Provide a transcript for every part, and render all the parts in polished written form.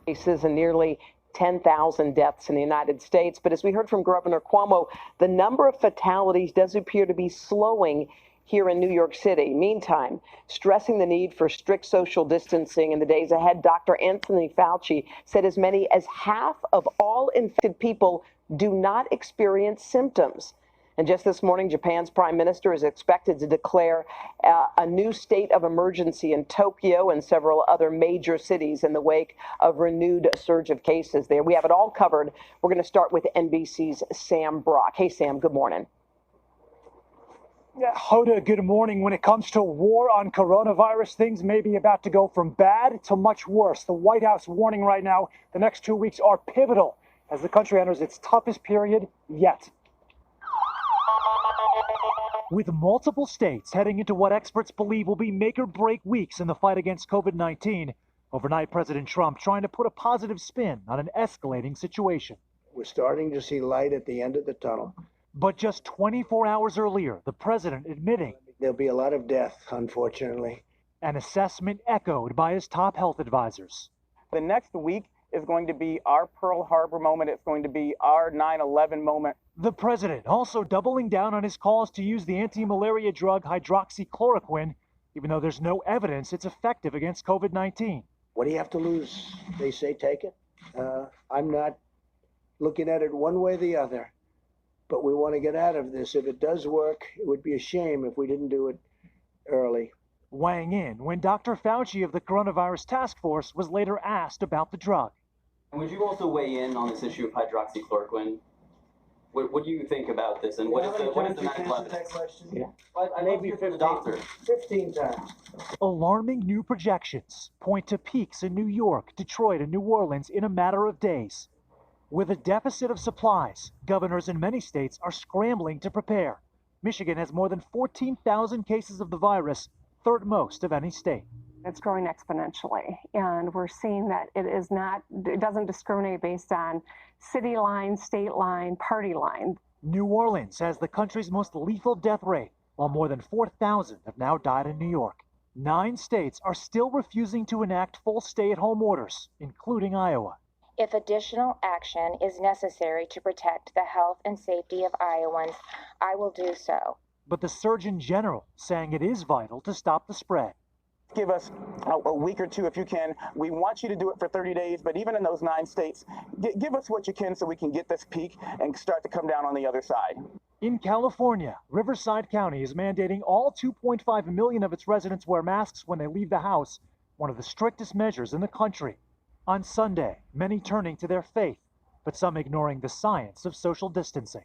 cases and nearly 10,000 deaths in the United States. But as we heard from Governor Cuomo, the number of fatalities does appear to be slowing here in New York City. Meantime, stressing the need for strict social distancing in the days ahead, Dr. Anthony Fauci said as many as half of all infected people do not experience symptoms. And just this morning, Japan's prime minister is expected to declare a new state of emergency in Tokyo and several other major cities in the wake of renewed surge of cases there. We have it all covered. We're going to start with NBC's Sam Brock. Hey, Sam, good morning. Yeah, Hoda, good morning. When it comes to war on coronavirus, things may be about to go from bad to much worse. The White House warning right now, the next 2 weeks are pivotal as the country enters its toughest period yet. With multiple states heading into what experts believe will be make-or-break weeks in the fight against COVID-19, overnight President Trump trying to put a positive spin on an escalating situation. We're starting to see light at the end of the tunnel. But just 24 hours earlier, the president admitting there'll be a lot of death, unfortunately. An assessment echoed by his top health advisors. The next week is going to be our Pearl Harbor moment. It's going to be our 9/11 moment. The president also doubling down on his calls to use the anti-malaria drug hydroxychloroquine, even though there's no evidence it's effective against COVID-19. What do you have to lose? They say take it. I'm not looking at it one way or the other, but we want to get out of this. If it does work, it would be a shame if we didn't do it early. Weighing in when Dr. Fauci of the Coronavirus Task Force was later asked about the drug. And would you also weigh in on this issue of hydroxychloroquine? What do you think about this, and what is the medical evidence? Yeah. Maybe 15 times. Alarming new projections point to peaks in New York, Detroit, and New Orleans in a matter of days. With a deficit of supplies, governors in many states are scrambling to prepare. Michigan has more than 14,000 cases of the virus, third most of any state. It's growing exponentially, and we're seeing that it doesn't discriminate based on city line, state line, party line. New Orleans has the country's most lethal death rate, while more than 4,000 have now died in New York. 9 states are still refusing to enact full stay-at-home orders, including Iowa. If additional action is necessary to protect the health and safety of Iowans, I will do so. But the Surgeon General saying it is vital to stop the spread. Give us a week or two if you can. We want you to do it for 30 days, but even in those 9 states, give us what you can so we can get this peak and start to come down on the other side. In California, Riverside County is mandating all 2.5 million of its residents wear masks when they leave the house, one of the strictest measures in the country. On Sunday, many turning to their faith, but some ignoring the science of social distancing.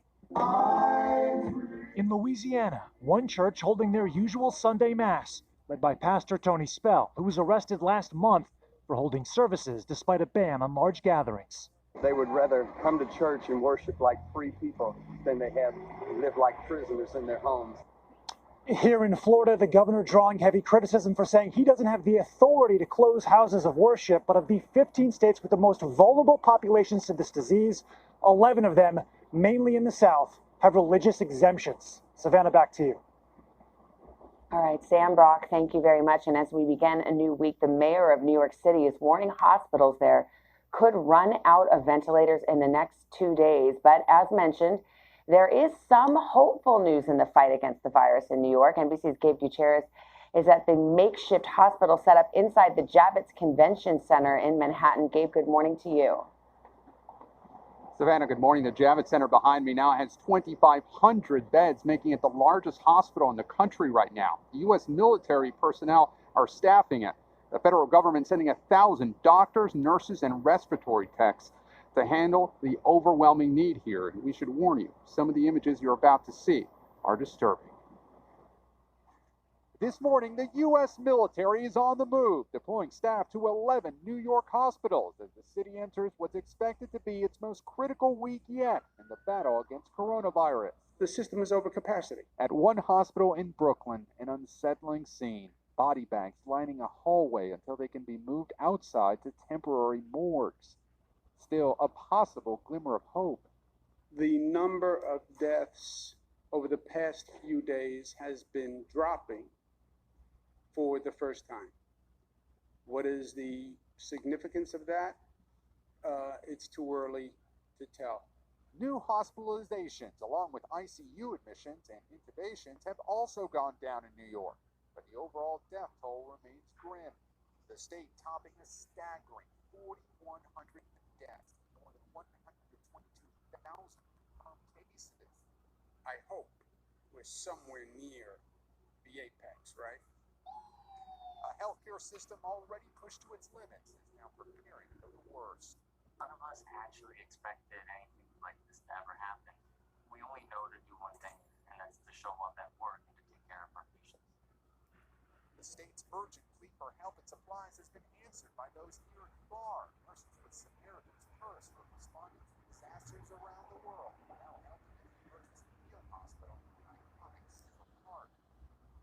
In Louisiana, one church holding their usual Sunday Mass, led by Pastor Tony Spell, who was arrested last month for holding services despite a ban on large gatherings. They would rather come to church and worship like free people than they have live like prisoners in their homes. Here in Florida, the governor drawing heavy criticism for saying he doesn't have the authority to close houses of worship, but of the 15 states with the most vulnerable populations to this disease, 11 of them, mainly in the South, have religious exemptions. Savannah, back to you. All right, Sam Brock, thank you very much. And as we begin a new week, the mayor of New York City is warning hospitals there could run out of ventilators in the next 2 days. But as mentioned, there is some hopeful news in the fight against the virus in New York. NBC's Gabe Gutierrez is at the makeshift hospital set up inside the Javits Convention Center in Manhattan. Gabe, good morning to you. Savannah, good morning. The Javits Center behind me now has 2,500 beds, making it the largest hospital in the country right now. The U.S. military personnel are staffing it. The federal government sending 1,000 doctors, nurses, and respiratory techs to handle the overwhelming need here. And we should warn you, some of the images you're about to see are disturbing. This morning, the U.S. military is on the move, deploying staff to 11 New York hospitals as the city enters what's expected to be its most critical week yet in the battle against coronavirus. The system is over capacity. At one hospital in Brooklyn, an unsettling scene. Body bags lining a hallway until they can be moved outside to temporary morgues. Still, a possible glimmer of hope. The number of deaths over the past few days has been dropping for the first time. What is the significance of that? it's too early to tell. New hospitalizations, along with ICU admissions and intubations, have also gone down in New York, but the overall death toll remains grim. The state topping a staggering 4,100 deaths, more than 122,000 confirmed cases. I hope we're somewhere near the apex, right? A healthcare system already pushed to its limits is now preparing for the worst. None of us actually expected anything like this to ever happen. We only know to do one thing, and that's to show up at work and to take care of our patients. The state's urgent plea for help and supplies has been answered by those near and far. Nurses with Samaritan's Purse for responding to disasters around the world, now helping at the emergency field hospital in iconic Central Park.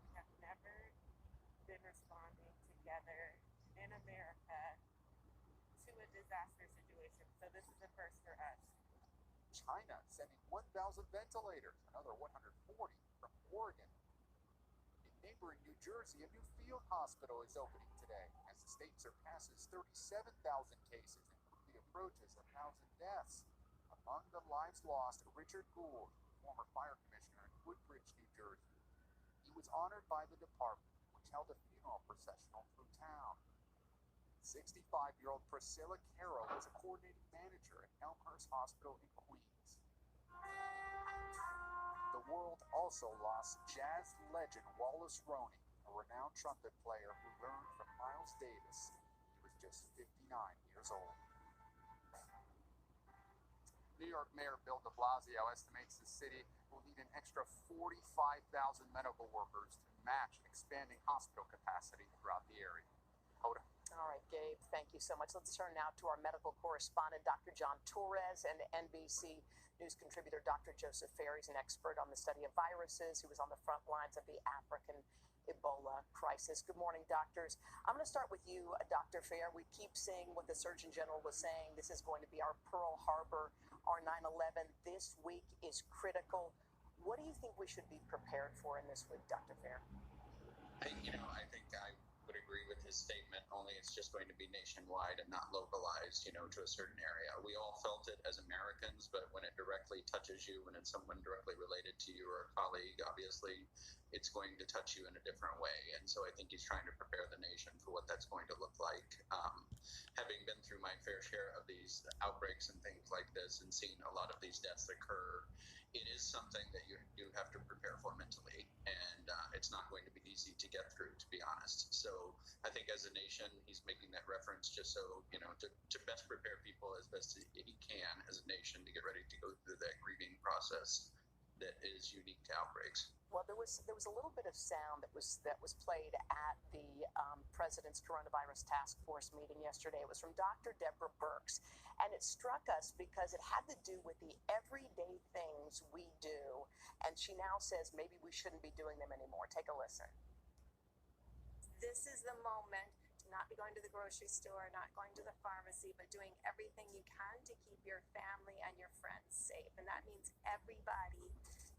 We have never been responding together in America to a disaster situation, so this is a first for us. China sending 1,000 ventilators, another 140 from Oregon. In neighboring New Jersey, a new field hospital is opening today as the state surpasses 37,000 cases and quickly approaches 1,000 deaths. Among the lives lost, Richard Gould, former fire commissioner in Woodbridge, New Jersey. He was honored by the department, which held a funeral processional through town. 65-year-old Priscilla Carroll was a coordinating manager at Elmhurst Hospital in Queens. The world also lost jazz legend Wallace Roney, a renowned trumpet player who learned from Miles Davis. He was just 59 years old. New York Mayor Bill de Blasio estimates the city will need an extra 45,000 medical workers to match expanding hospital capacity throughout the area. Hoda. All right, Gabe, thank you so much. Let's turn now to our medical correspondent, Dr. John Torres, and NBC News contributor, Dr. Joseph Fair. He's an expert on the study of viruses. He was on the front lines of the African Ebola crisis. Good morning, doctors. I'm going to start with you, Dr. Fair. We keep seeing what the Surgeon General was saying. This is going to be our Pearl Harbor, our 9/11. This week is critical. What do you think we should be prepared for in this week, Dr. Fair? I think I would agree with his statement, only it's just going to be nationwide and not localized, to a certain area. We all felt it as Americans, but when it directly touches you, when it's someone directly related to you or a colleague, obviously it's going to touch you in a different way. And so I think he's trying to prepare the nation for what that's going to look like. Having been through my fair share of these outbreaks and things like this and seeing a lot of these deaths occur, it is something that you do have to prepare for mentally. And it's not going to be easy to get through, to be honest. So I think as a nation, he's making that reference just so, to best prepare people as best as he can as a nation to get ready to go through that grieving process that is unique to outbreaks. Well, there was a little bit of sound that was played at the President's Coronavirus Task Force meeting yesterday. It was from Dr. Deborah Birx, and it struck us because it had to do with the everyday things we do, and she now says maybe we shouldn't be doing them anymore. Take a listen. This is the moment to not be going to the grocery store, not going to the pharmacy, but doing everything you can to keep your family and your friends safe. And that means everybody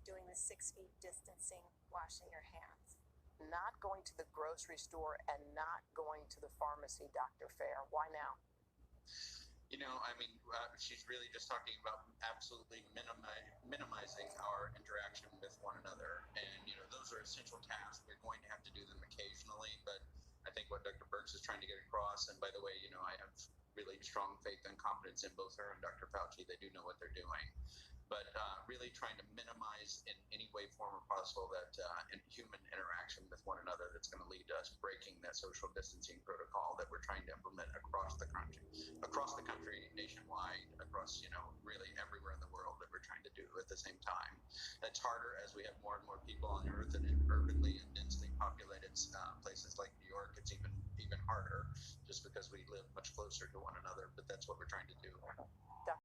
doing the 6 feet distancing, washing your hands. Not going to the grocery store and not going to the pharmacy, Dr. Fair. Why now? She's really just talking about absolutely minimizing our interaction with one another. And, those are essential tasks. We're going to have to do them occasionally. But I think what Dr. Birx is trying to get across, and by the way, I have really strong faith and confidence in both her and Dr. Fauci. They do know what they're doing. But really trying to minimize in any way, form, or possible that human interaction with one another that's going to lead to us breaking that social distancing protocol that we're trying to implement across the country, nationwide, across, really everywhere in the world that we're trying to do at the same time. It's harder as we have more and more people on Earth, and in urbanly and densely populated places like New York, it's even harder just because we live much closer to one another, but that's what we're trying to do.